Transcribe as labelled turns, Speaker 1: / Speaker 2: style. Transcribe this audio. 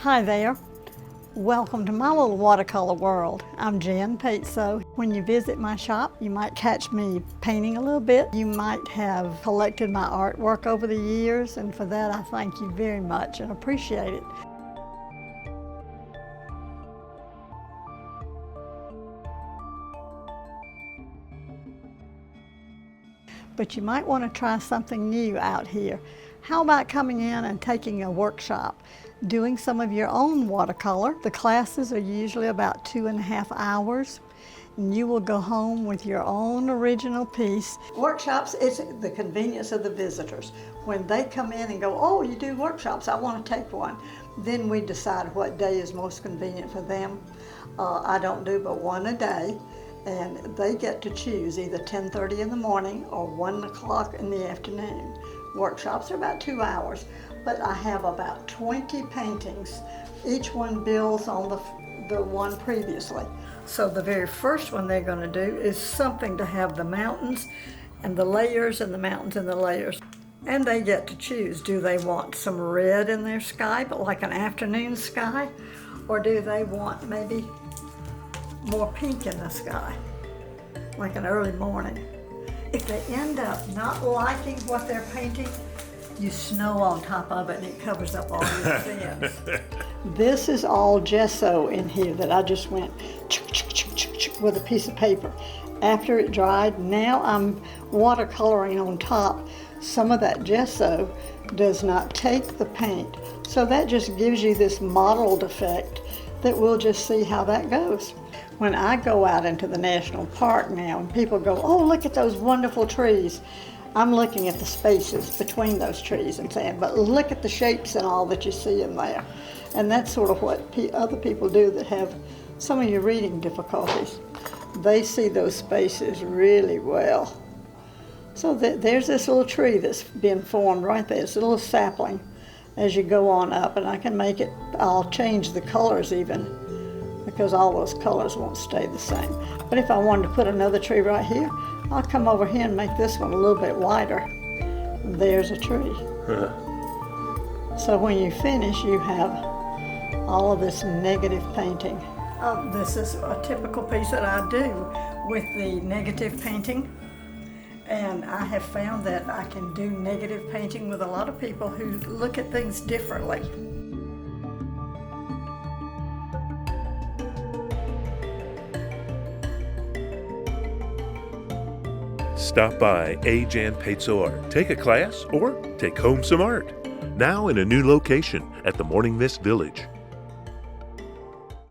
Speaker 1: Hi there. Welcome to my little watercolor world. I'm Jann Art. When you visit my shop, you might catch me painting a little bit. You might have collected my artwork over the years, and for that I thank you very much and appreciate it. But you might want to try something new out here. How about coming in and taking a workshop, doing some of your own watercolor? The classes are usually about 2.5 hours, and you will go home with your own original piece. Workshops is the convenience of the visitors. When they come in and go, oh, you do workshops, I want to take one. Then we decide what day is most convenient for them. I don't do but one a day. And they get to choose either 10:30 in the morning or 1 o'clock in the afternoon. Workshops are about 2 hours, but I have about 20 paintings. Each one builds on the one previously. So the very first one they're going to do is something to have the mountains and the layers and the mountains and the layers. And they get to choose, do they want some red in their sky, but like an afternoon sky? Or do they want maybe more pink in the sky, like an early morning? If they end up not liking what they're painting, you snow on top of it and it covers up all your sins. This is all gesso in here that I just went with a piece of paper. After it dried, now I'm watercoloring on top. Some of that gesso does not take the paint, so that just gives you this mottled effect that we'll just see how that goes. When I go out into the national park now and people go, oh, look at those wonderful trees, I'm looking at the spaces between those trees and saying, but look at the shapes and all that you see in there. And that's sort of what other people do that have some of your reading difficulties. They see those spaces really well. So there's this little tree that's been formed right there. It's a little sapling as you go on up, and I can make it, I'll change the colors even, because all those colors won't stay the same. But if I wanted to put another tree right here, I'll come over here and make this one a little bit wider. And there's a tree. So when you finish, you have all of this negative painting. This is a typical piece that I do with the negative painting. And I have found that I can do negative painting with a lot of people who look at things differently.
Speaker 2: Stop by Jann Art. Take a class or take home some art. Now in a new location at the Morning Mist Village.